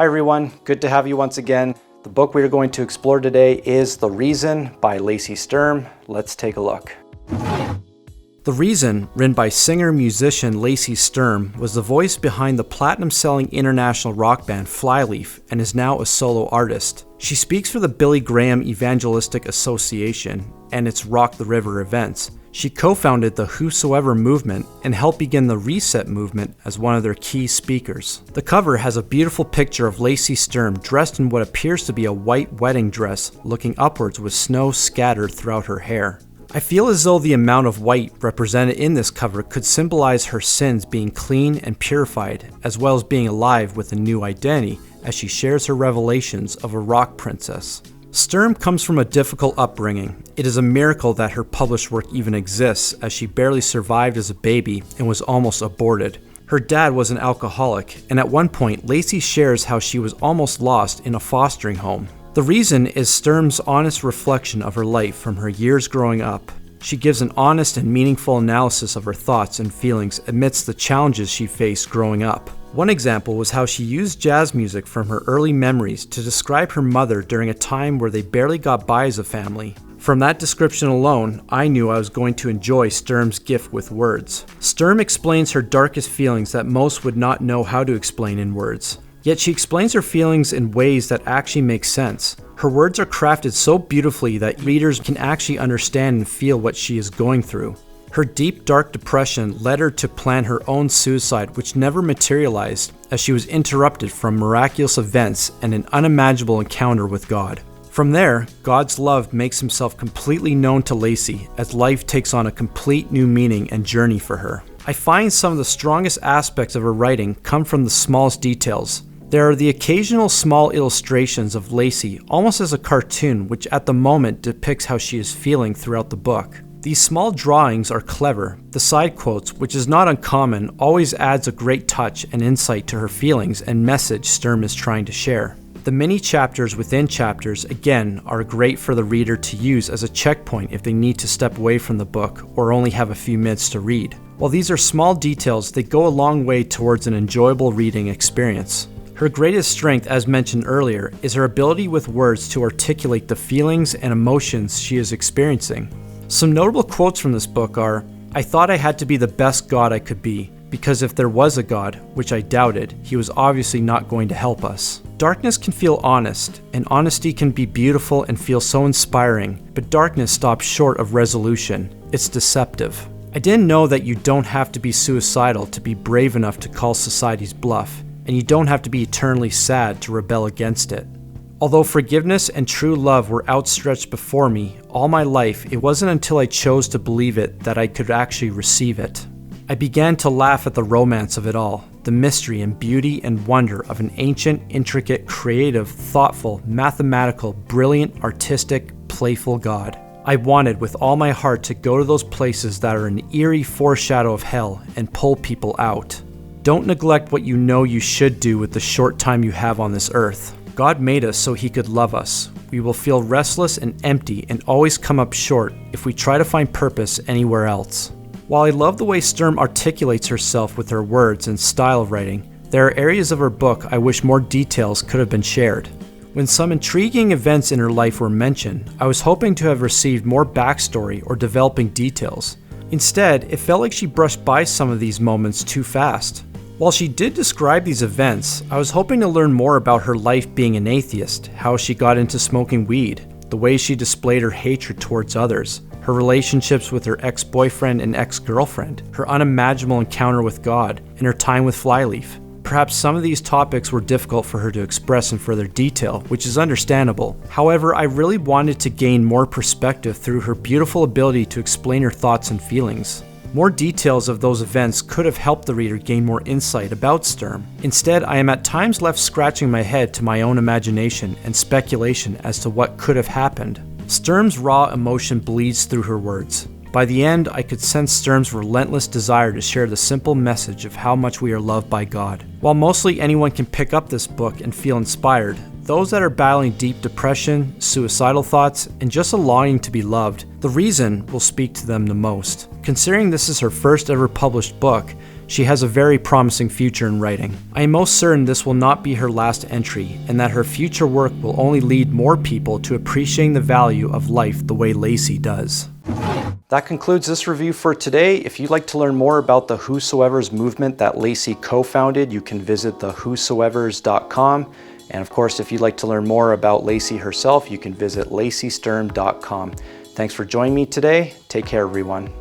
Hi everyone, good to have you once again. The book we are going to explore today is The Reason by Lacey Sturm. Let's take a look. The Reason, written by singer-musician Lacey Sturm, was the voice behind the platinum-selling international rock band Flyleaf and is now a solo artist. She speaks for the Billy Graham Evangelistic Association and its Rock the River events. She co-founded the Whosoever movement and helped begin the Reset movement as one of their key speakers. The cover has a beautiful picture of Lacey Sturm dressed in what appears to be a white wedding dress, looking upwards with snow scattered throughout her hair. I feel as though the amount of white represented in this cover could symbolize her sins being clean and purified, as well as being alive with a new identity as she shares her revelations of a rock princess. Sturm comes from a difficult upbringing. It is a miracle that her published work even exists, as she barely survived as a baby and was almost aborted. Her dad was an alcoholic, and at one point Lacey shares how she was almost lost in a fostering home. The Reason is Sturm's honest reflection of her life from her years growing up. She gives an honest and meaningful analysis of her thoughts and feelings amidst the challenges she faced growing up. One example was how she used jazz music from her early memories to describe her mother during a time where they barely got by as a family. From that description alone, I knew I was going to enjoy Sturm's gift with words. Sturm explains her darkest feelings that most would not know how to explain in words. Yet she explains her feelings in ways that actually make sense. Her words are crafted so beautifully that readers can actually understand and feel what she is going through. Her deep, dark depression led her to plan her own suicide, which never materialized, as she was interrupted from miraculous events and an unimaginable encounter with God. From there, God's love makes himself completely known to Lacey as life takes on a complete new meaning and journey for her. I find some of the strongest aspects of her writing come from the smallest details. There are the occasional small illustrations of Lacey, almost as a cartoon, which at the moment depicts how she is feeling throughout the book. These small drawings are clever. The side quotes, which is not uncommon, always adds a great touch and insight to her feelings and message Sturm is trying to share. The mini chapters within chapters, again, are great for the reader to use as a checkpoint if they need to step away from the book or only have a few minutes to read. While these are small details, they go a long way towards an enjoyable reading experience. Her greatest strength, as mentioned earlier, is her ability with words to articulate the feelings and emotions she is experiencing. Some notable quotes from this book are, "I thought I had to be the best God I could be, because if there was a God, which I doubted, he was obviously not going to help us. Darkness can feel honest, and honesty can be beautiful and feel so inspiring, but darkness stops short of resolution. It's deceptive. I didn't know that you don't have to be suicidal to be brave enough to call society's bluff, and you don't have to be eternally sad to rebel against it. Although forgiveness and true love were outstretched before me all my life, it wasn't until I chose to believe it that I could actually receive it. I began to laugh at the romance of it all, the mystery and beauty and wonder of an ancient, intricate, creative, thoughtful, mathematical, brilliant, artistic, playful God. I wanted with all my heart to go to those places that are an eerie foreshadow of hell and pull people out. Don't neglect what you know you should do with the short time you have on this earth. God made us so he could love us. We will feel restless and empty and always come up short if we try to find purpose anywhere else." While I love the way Sturm articulates herself with her words and style of writing, there are areas of her book I wish more details could have been shared. When some intriguing events in her life were mentioned, I was hoping to have received more backstory or developing details. Instead, it felt like she brushed by some of these moments too fast. While she did describe these events, I was hoping to learn more about her life being an atheist, how she got into smoking weed, the way she displayed her hatred towards others, her relationships with her ex-boyfriend and ex-girlfriend, her unimaginable encounter with God, and her time with Flyleaf. Perhaps some of these topics were difficult for her to express in further detail, which is understandable. However, I really wanted to gain more perspective through her beautiful ability to explain her thoughts and feelings. More details of those events could have helped the reader gain more insight about Sturm. Instead, I am at times left scratching my head to my own imagination and speculation as to what could have happened. Sturm's raw emotion bleeds through her words. By the end, I could sense Sturm's relentless desire to share the simple message of how much we are loved by God. While mostly anyone can pick up this book and feel inspired, those that are battling deep depression, suicidal thoughts, and just a longing to be loved, The Reason will speak to them the most. Considering this is her first ever published book, she has a very promising future in writing. I am most certain this will not be her last entry, and that her future work will only lead more people to appreciating the value of life the way Lacey does. That concludes this review for today. If you'd like to learn more about the Whosoevers movement that Lacey co-founded, you can visit thewhosoevers.com. And of course, if you'd like to learn more about Lacey herself, you can visit lacysturm.com. Thanks for joining me today. Take care, everyone.